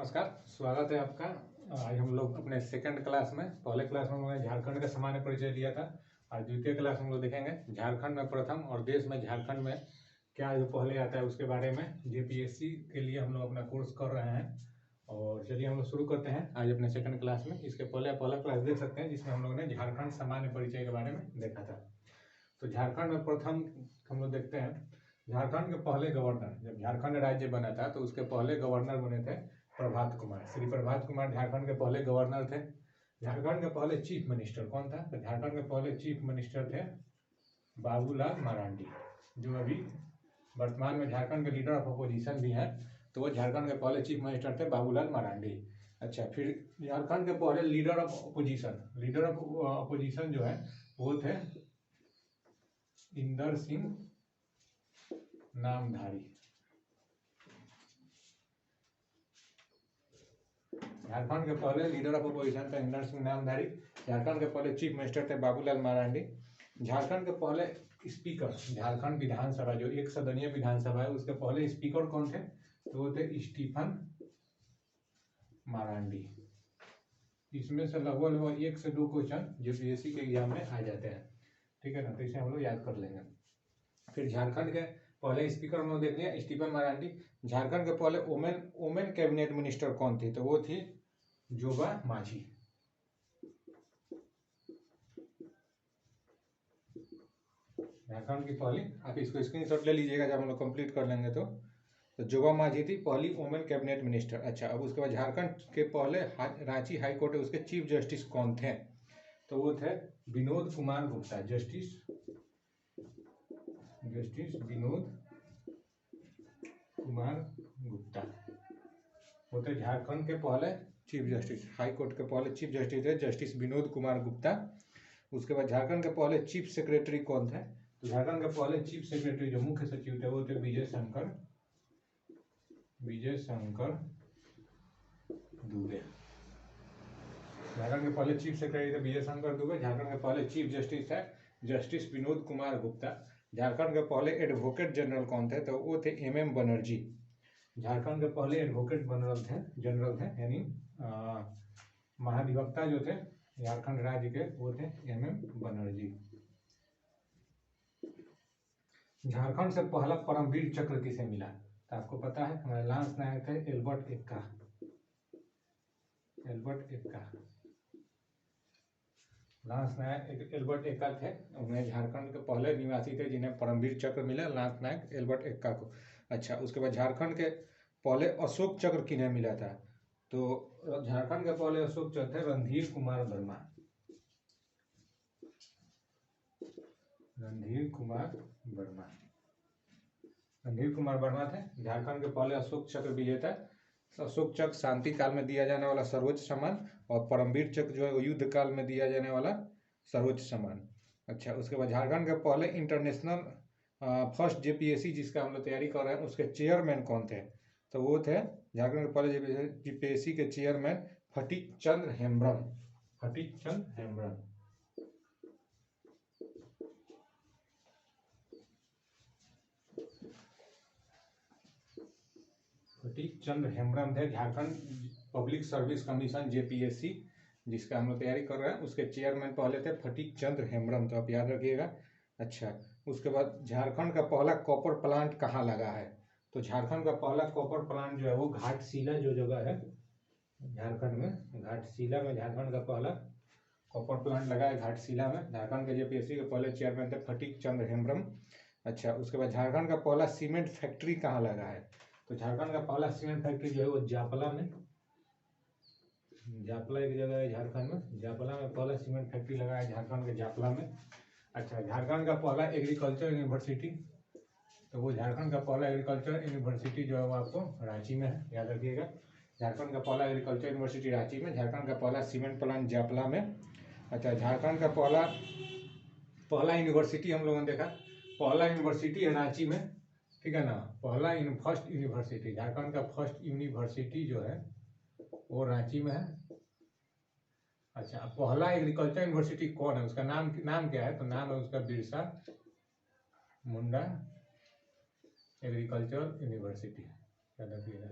नमस्कार, स्वागत है आपका। आज हम लोग अपने सेकंड क्लास में, पहले क्लास में हमने झारखंड का सामान्य परिचय दिया था। आज द्वितीय क्लास में हम लोग देखेंगे झारखंड में प्रथम और देश में झारखंड में क्या जो पहले आता है उसके बारे में। जेपीएससी के लिए हम लोग अपना कोर्स कर रहे हैं और चलिए हम लोग शुरू करते हैं आज अपने सेकंड क्लास में। इसके पहला क्लास देख सकते हैं जिसमें हम लोग ने झारखंड सामान्य परिचय के बारे में देखा था। तो झारखंड में प्रथम हम लोग देखते हैं झारखंड के पहले गवर्नर, जब झारखंड राज्य बना था तो उसके पहले गवर्नर बने थे प्रभात कुमार। श्री प्रभात कुमार झारखंड के पहले गवर्नर थे। झारखंड के पहले चीफ मिनिस्टर कौन था? तो झारखंड के पहले चीफ मिनिस्टर थे बाबूलाल मरांडी, जो अभी वर्तमान में झारखंड के लीडर ऑफ अपोजिशन भी हैं। तो वो झारखंड के पहले चीफ मिनिस्टर थे बाबूलाल मरांडी। अच्छा, फिर झारखंड के पहले लीडर ऑफ अपोजिशन जो है वो थे इंदर सिंह नामधारी। झारखंड के पहले लीडर ऑफ अपोजिशन थे इंदर सिंह नामधारी। झारखंड के पहले चीफ मिनिस्टर थे बाबूलाल मरांडी। झारखंड के पहले स्पीकर, झारखंड विधानसभा जो एक सदनीय विधानसभा है उसके पहले स्पीकर कौन थे? तो वो थे स्टीफन मरांडी। इसमें से लगभग 1 से 2 क्वेश्चन जेपीएससी के एग्जाम में आ जाते हैं, ठीक है ना, तो इसे हम लोग याद कर लेंगे। फिर झारखंड के पहले स्पीकर हम लोग देख लिया स्टीफन मरांडी। झारखंड के पहले वोमेन कैबिनेट मिनिस्टर कौन थी? तो वो थी जोबा माझी। झारखंड की पहली, आप इसको स्क्रीनशॉट ले लीजिएगा जब हम लोग कंप्लीट कर लेंगे तो जोबा माझी थी पहली वोमेन कैबिनेट मिनिस्टर। अच्छा, अब उसके बाद झारखंड के पहले रांची हाई कोर्ट है उसके चीफ जस्टिस कौन थे? तो वो थे विनोद कुमार गुप्ता। जस्टिस विनोद कुमार गुप्ता, वो थे झारखंड के पहले चीफ जस्टिस। हाई कोर्ट के पहले चीफ जस्टिस थे जस्टिस विनोद कुमार गुप्ता। उसके बाद झारखंड के पहले चीफ सेक्रेटरी कौन थे? तो झारखंड के पहले चीफ सेक्रेटरी जो मुख्य सचिव थे वो थे विजय शंकर दुबे। झारखंड के पहले चीफ सेक्रेटरी थे विजय शंकर दुबे। झारखंड के पहले चीफ जस्टिस थे जस्टिस विनोद कुमार गुप्ता। झारखंड के पहले एडवोकेट जनरल कौन थे? तो वो थे MM बनर्जी। झारखंड के पहले एडवोकेट जनरल थे यानी महाधिवक्ता जो थे झारखंड राज्य के वो थे MM बनर्जी। झारखंड से पहला परमवीर चक्र किसे मिला? तो आपको पता है हमारे लांस नायक थे एल्बर्ट एक्का। लांस नायक एल्बर्ट एक्का थे, उन्हें झारखंड के पहले निवासी थे जिन्हें परमवीर चक्र मिला, लांस नायक एल्बर्ट एक्का को। अच्छा, उसके बाद झारखंड के पहले अशोक चक्र किन्हें मिला था? तो झारखंड के पहले अशोक चक्र थे रणधीर कुमार वर्मा। रणधीर कुमार वर्मा थे झारखंड के पहले अशोक चक्र विजेता। अशोक चक्र शांति काल में दिया जाने वाला सर्वोच्च सम्मान और परमवीर चक्र जो है वो युद्ध काल में दिया जाने वाला सर्वोच्च सम्मान। अच्छा, उसके बाद झारखंड के पहले इंटरनेशनल फर्स्ट जेपीएससी जिसका हम लोग तैयारी कर रहे हैं उसके चेयरमैन कौन थे? तो वो थे झारखंड के पहले जेपीएससी के चेयरमैन फटीक चंद्र हेम्ब्रम। फटीक चंद्र हेम्ब्रम थे। Jharkhand public service commission JPSC जिसका हम लोग तैयारी कर रहे हैं उसके चेयरमैन पहले थे फटीक चंद्र हेम्ब्रम, तो आप याद रखिएगा। अच्छा, उसके बाद झारखंड का पहला कॉपर प्लांट कहाँ लगा है? तो झारखंड का पहला कॉपर प्लांट जो है वो घाटशिला जो जगह है झारखंड में, घाटशिला में झारखंड का पहला कॉपर प्लांट लगा है घाटशिला में। झारखंड के जेपीएससी के पहले चेयरमैन थे फटीक चंद्र हेम्ब्रम। अच्छा, उसके बाद झारखंड का पहला सीमेंट फैक्ट्री कहाँ लगा है? तो झारखंड का पहला सीमेंट फैक्ट्री जो है वो जापला में, जापला एक जगह है झारखंड में, जापला में पहला सीमेंट फैक्ट्री लगा है झारखंड के जापला में। अच्छा, झारखंड का पहला एग्रीकल्चर यूनिवर्सिटी, तो वो झारखंड का पहला एग्रीकल्चर यूनिवर्सिटी जो है वो आपको रांची में है, याद रखिएगा। झारखंड का पहला एग्रीकल्चर यूनिवर्सिटी रांची में। झारखंड का पहला सीमेंट प्लांट जापला में। अच्छा, झारखंड का पहला यूनिवर्सिटी हम लोगों ने देखा, पहला यूनिवर्सिटी है रांची में, ठीक है ना। फर्स्ट यूनिवर्सिटी, झारखंड का फर्स्ट यूनिवर्सिटी जो है वो रांची में है। अच्छा, पहला एग्रीकल्चर यूनिवर्सिटी कौन है, उसका नाम क्या है? तो नाम है उसका बिरसा मुंडा एग्रीकल्चर यूनिवर्सिटी, याद रखिएगा।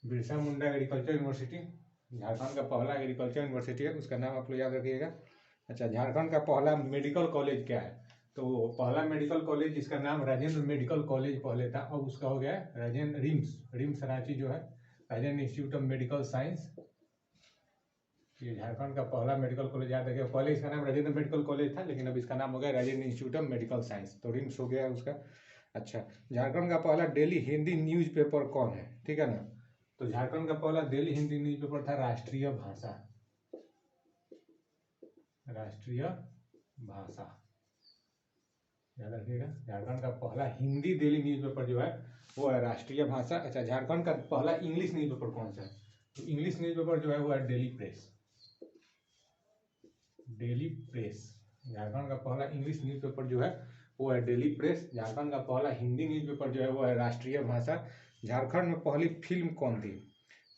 बिरसा मुंडा एग्रीकल्चर यूनिवर्सिटी झारखंड का पहला एग्रीकल्चर यूनिवर्सिटी है, उसका नाम आप लोग याद रखिएगा। अच्छा, झारखंड का पहला मेडिकल कॉलेज क्या है? तो पहला मेडिकल कॉलेज जिसका नाम राजेंद्र मेडिकल कॉलेज पहले था, अब उसका हो गया है राजेंद्र रिम्स रांची जो है Rajendra institute of medical science. ये झारखंड का पहला मेडिकल कॉलेज याद रखिएगा। पहले इसका नाम राजेंद्र मेडिकल कॉलेज था, लेकिन अब इसका नाम हो गया Rajendra institute of medical science, तो रिम्स हो गया है उसका। अच्छा, झारखंड का पहला डेली हिंदी न्यूज़पेपर कौन है? ठीक है ना, तो झारखंड का पहला डेली हिंदी न्यूज़पेपर था राष्ट्रीय भाषा। राष्ट्रीय भाषा याद रखिएगा। झारखंड का पहला हिंदी डेली न्यूज़पेपर जो है वो है राष्ट्रीय भाषा। अच्छा, झारखंड का पहला इंग्लिश न्यूज़पेपर कौन सा है? तो इंग्लिश न्यूज़पेपर जो है वो है daily press. Daily press, Jharkhand का पहला इंग्लिश न्यूज़पेपर जो है वो है डेली प्रेस। झारखंड का पहला हिंदी न्यूज़पेपर जो है वो है राष्ट्रीय भाषा। झारखंड में पहली फिल्म कौन थी?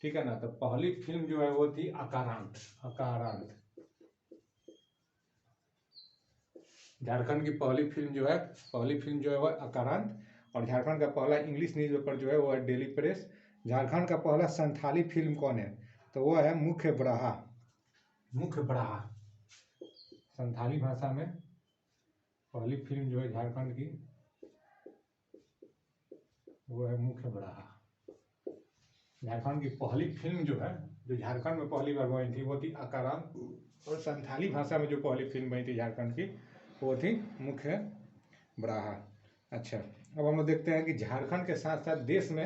ठीक है ना, तो पहली फिल्म जो है वो थी अकारांत। अकारांत, झारखंड की पहली फिल्म जो है वो अकारांत। और झारखंड का पहला इंग्लिश न्यूज़पेपर जो है वो है डेली प्रेस। झारखंड का पहला संथाली फिल्म कौन है? तो वो है मुख्य ब्राहा। मुख्य ब्राहा, संथाली भाषा में पहली फिल्म जो है झारखंड की वो है मुख्य ब्राहा। झारखंड की पहली फिल्म जो है, जो झारखंड में पहली बार बनी थी वो थी अकारांत। और संथाली भाषा में जो पहली फिल्म बनी थी झारखंड की वो थी मुख्य ब्राहा। अच्छा, अब हम लोग देखते हैं कि झारखंड के साथ साथ देश में,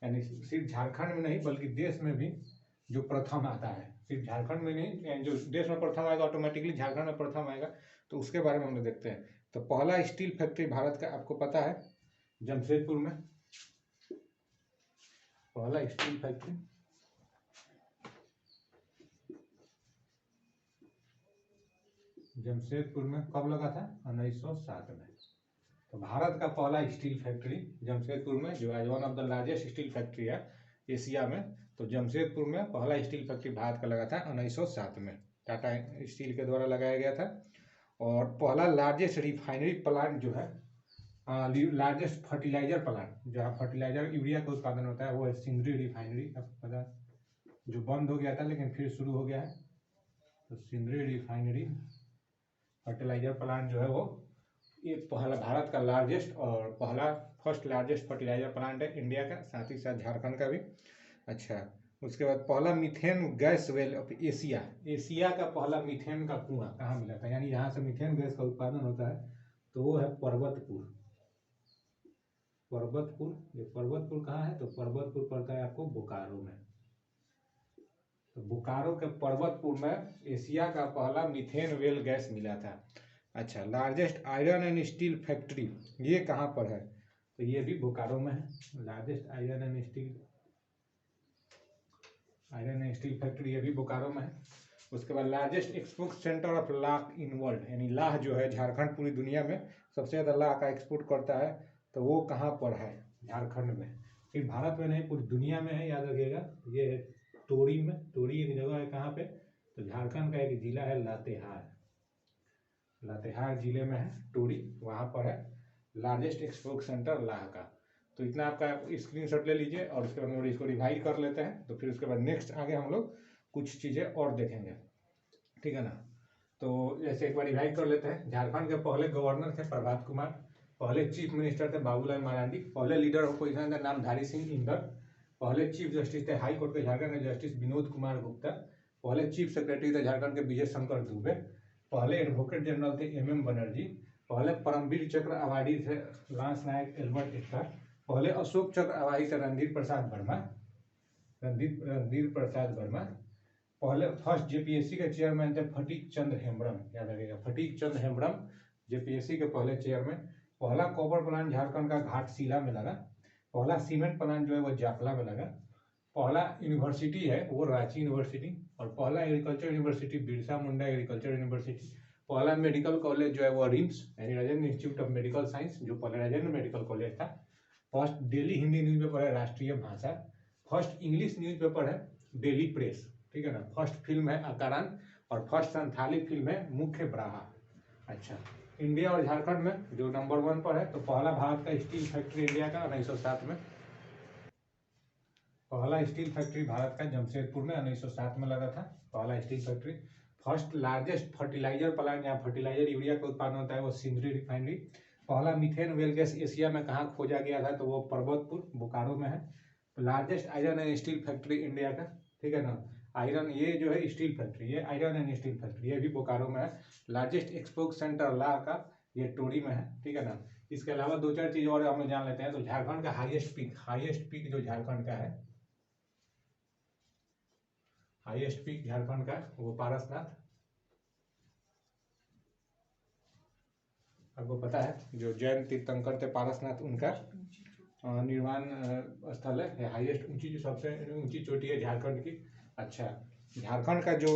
यानी सिर्फ झारखंड में नहीं बल्कि देश में भी जो प्रथम आता है, सिर्फ झारखंड में नहीं, यानी जो देश में प्रथम आएगा ऑटोमेटिकली झारखंड में प्रथम आएगा, तो उसके बारे में हम लोग देखते हैं। तो पहला स्टील फैक्ट्री भारत का आपको पता है जमशेदपुर में। पहला स्टील फैक्ट्री जमशेदपुर में कब लगा था? 1907 में। तो भारत का पहला स्टील फैक्ट्री जमशेदपुर में, जो है one of the largest steel factory है एशिया में, तो जमशेदपुर में पहला स्टील फैक्ट्री भारत का लगा था 1907 में, टाटा स्टील के द्वारा लगाया गया था। और पहला लार्जेस्ट रिफाइनरी प्लांट जो है, लार्जेस्ट फर्टिलाइजर प्लांट जहाँ फर्टिलाइजर यूरिया का उत्पादन होता है वो है सिंदरी रिफाइनरी। आपको पता, जो बंद हो गया था लेकिन फिर शुरू हो गया है, तो सिंदरी रिफाइनरी फर्टिलाइजर प्लांट जो है वो ये पहला भारत का लार्जेस्ट और पहला फर्स्ट लार्जेस्ट फर्टिलाइजर प्लांट है इंडिया का, साथ ही साथ झारखंड का भी। अच्छा, उसके बाद पहला methane gas well of Asia. Asia का पहला मीथेन का कुआं कहाँ मिला था, यानी जहाँ से मीथेन गैस का उत्पादन होता है, तो वो है पर्वतपुर। पर्वतपुर, ये पर्वतपुर कहाँ है? तो पर्वतपुर पड़ता है आपको बोकारो में। तो बोकारो के पर्वतपुर में एशिया का पहला मीथेन वेल गैस मिला था। अच्छा, largest iron and steel factory ये कहाँ पर है? तो ये भी बोकारो में है। Largest iron and steel factory ये भी बोकारो में है। उसके बाद लार्जेस्ट एक्सपोर्ट सेंटर ऑफ लाह इन वर्ल्ड, यानी लाह जो है झारखंड पूरी दुनिया में सबसे ज़्यादा लाह का एक्सपोर्ट करता है, तो वो कहाँ पर है? झारखंड में। सिर्फ भारत में नहीं पूरी दुनिया में है, याद रखिएगा। ये है टोरी में, टोरी एक जगह है कहाँ पे? तो झारखंड का एक जिला है लातेहार। लातेहार जिले में है टोरी, वहाँ पर है लार्जेस्ट एक्सपोर्ट सेंटर लाह का। तो इतना आपका स्क्रीनशॉट ले लीजिए और उसके बाद हम लोग इसको रिवाइज कर लेते हैं, तो फिर उसके बाद नेक्स्ट आगे हम लोग कुछ चीज़ें और देखेंगे, ठीक है ना। तो जैसे एक बार रिवाइज कर लेते हैं। झारखंड के पहले गवर्नर थे प्रभात कुमार, पहले चीफ मिनिस्टर थे बाबूलाल मरांडी, पहले लीडर ऑफ पोजिशन थे नामधारी सिंह इंदर, पहले चीफ जस्टिस थे हाई कोर्ट के झारखंड के जस्टिस विनोद कुमार गुप्ता, पहले चीफ सेक्रेटरी थे झारखंड के विजय शंकर दुबे, पहले एडवोकेट जनरल थे MM बनर्जी, पहले परमवीर चक्र अवार्डी थे लांस नायक एल्बर्ट एक्का, पहले अशोक चक्र अवार्डी थे रणधीर प्रसाद वर्मा, पहले फर्स्ट JPSC के चेयरमैन थे फटीक चंद्र हेम्ब्रम, याद रखिएगा फटीक चंद्र हेम्ब्रम JPSC के पहले चेयरमैन। पहला कॉपर प्लांट झारखंड का घाटशिला में लगा, पहला सीमेंट प्लांट जो है वो जाफला में लगा, पहला यूनिवर्सिटी है वो रांची यूनिवर्सिटी, और पहला agriculture university Birsa Munda agriculture university, पहला मेडिकल कॉलेज जो है वो रिम्स यानी Rajendra institute of medical science, जो पहले राजेंद्र मेडिकल कॉलेज था। फर्स्ट डेली हिंदी न्यूज़पेपर है राष्ट्रीय भाषा, फर्स्ट इंग्लिश न्यूज़पेपर है डेली प्रेस, ठीक है ना। फर्स्ट फिल्म है अकारांत और फर्स्ट संथाली फिल्म है मुख्य ब्राहा। अच्छा, इंडिया और झारखंड में जो नंबर 1 पर है, तो पहला भारत का स्टील फैक्ट्री इंडिया का 1907 में, पहला स्टील फैक्ट्री भारत का जमशेदपुर में 1907 में लगा था, पहला steel factory. First largest fertiliser plant जहाँ फर्टिलाइजर यूरिया का उत्पादन होता है वो सिंदरी रिफाइनरी। पहला मीथेन वेल गैस एशिया में कहाँ खोजा गया था, तो वो पर्वतपुर बोकारो में है। Largest iron and steel factory India का, ठीक है ना, आयरन, ये जो है स्टील फैक्ट्री, ये आयरन एंड स्टील फैक्ट्री, ये भी बोकारो में है। लार्जेस्ट एक्सपोर्ट सेंटर ला का, ये टोरी में है, ठीक है ना। इसके अलावा दो चार चीज और हम लोग जान लेते हैं। तो झारखंड का हाईएस्ट पीक जो झारखंड का है, हाईएस्ट पीक झारखंड का वो पारसनाथ, आपको पता है जो जैन तीर्थंकर थे पारसनाथ, उनका निर्माण स्थल है, हाईएस्ट ऊंची, जो सबसे ऊंची चोटी है झारखंड की। अच्छा, झारखंड का जो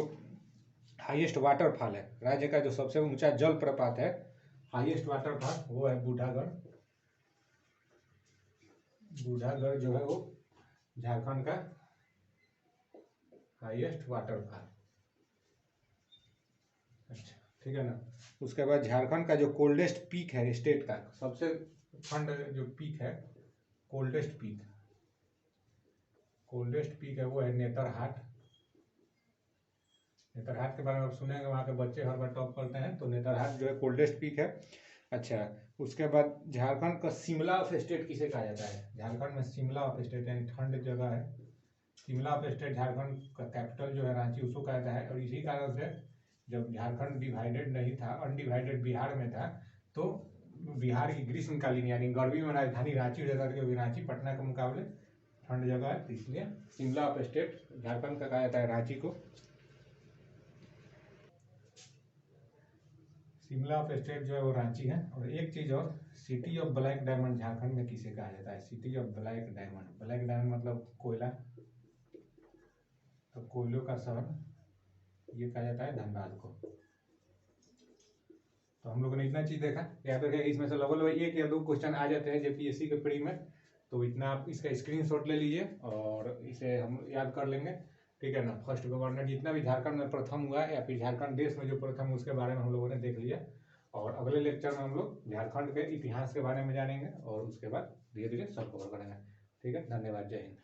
हाईएस्ट वाटरफॉल है, राज्य का जो सबसे ऊंचा जल प्रपात है, हाईएस्ट वाटरफॉल, वो है बूढ़ागढ़। बूढ़ागढ़ जो है वो झारखंड का हाईएस्ट वाटरफॉल। अच्छा, ठीक है ना। उसके बाद झारखंड का जो कोल्डेस्ट पीक है स्टेट का, सबसे ठंड जो पीक है, कोल्डेस्ट पीक है वो है नेतरहाट। नेतरहाट के बारे में आप सुनेंगे, वहाँ के बच्चे हर बार टॉप करते हैं, तो नेतरहाट जो है कोल्डेस्ट पीक है। अच्छा, उसके बाद झारखंड का शिमला ऑफ स्टेट किसे कहा जाता है, झारखंड में शिमला ऑफ स्टेट यानी ठंड जगह है, शिमला ऑफ स्टेट झारखंड का कैपिटल जो है रांची, उसको कहा जाता है। और इसी कारण से जब झारखंड डिवाइडेड नहीं था, अनडिवाइडेड बिहार में था, तो बिहार की ग्रीष्मकालीन यानी गर्मी में राजधानी रांची रहता, क्योंकि रांची पटना के मुकाबले ठंड जगह है, इसलिए शिमला ऑफ स्टेट झारखंड का कहा जाता है रांची को। शिमला ऑफ स्टेट जो है वो रांची है। और एक चीज और, city of black diamond Jharkhand में किसे कहा जाता है, city of black diamond, black diamond मतलब कोयला, तो कोयलों का शहर, ये कहा जाता है धनबाद को। तो हम लोगों ने इतना चीज देखा, याद रखिए, इसमें से लगभग एक या दो क्वेश्चन आ जाते हैं जेपीएससी के प्री में, तो इतना आप इसका स्क्रीनशॉट ले लीजिए और इसे हम याद कर लेंगे, ठीक है ना। फर्स्ट गवर्नर जितना भी झारखंड में प्रथम हुआ या फिर झारखंड देश में जो प्रथम, उसके बारे में हम लोगों ने देख लिया। और अगले लेक्चर में हम लोग झारखंड के इतिहास के बारे में जानेंगे और उसके बाद धीरे धीरे सब कवर करेंगे। ठीक है, धन्यवाद, जय हिंद।